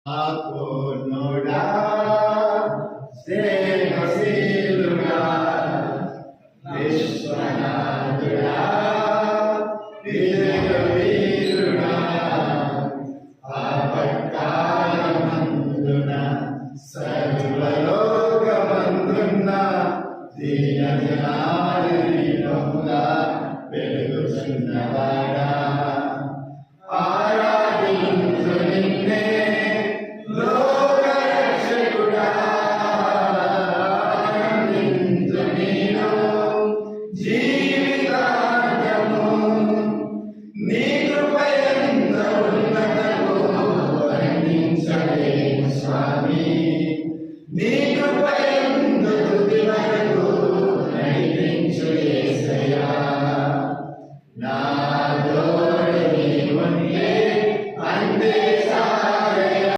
పూర్ణుడా స్నేహశీలుడా విశ్వనాథుడా విజయవీరుడా ఆపత్కాలమందున సర్వలోకమందున దీనజనాలని బహుగా వెలుగుచున్నవాడా ఆరాధించు నిన్నే లోకరక్షకుడా ఆనందించు నీను జీవితాంతము నీ కృపయంత ఉన్నతము వర్ణించలేము స్వామి నీ